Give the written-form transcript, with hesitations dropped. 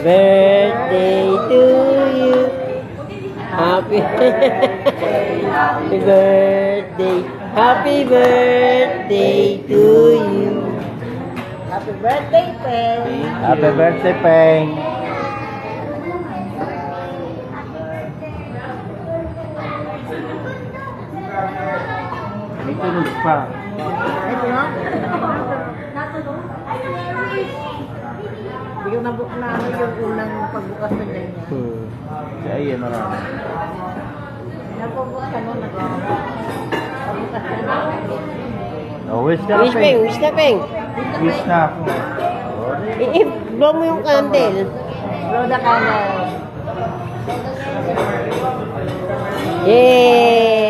Birthday to you. Happy birthday. Happy birthday to you. Happy birthday, Peng. Happy birthday, Peng. May tulog pa. Ito na? Hindi ko nabuk na yung unang pagbukas na ganyan. Si Ayen, marami. Napabukas ka nun, pagbukas na Oh, wish ka na, Wish Peng, wish na Peng. Wish na ako. I-blow mo yung candle. Blow the candle. Yay!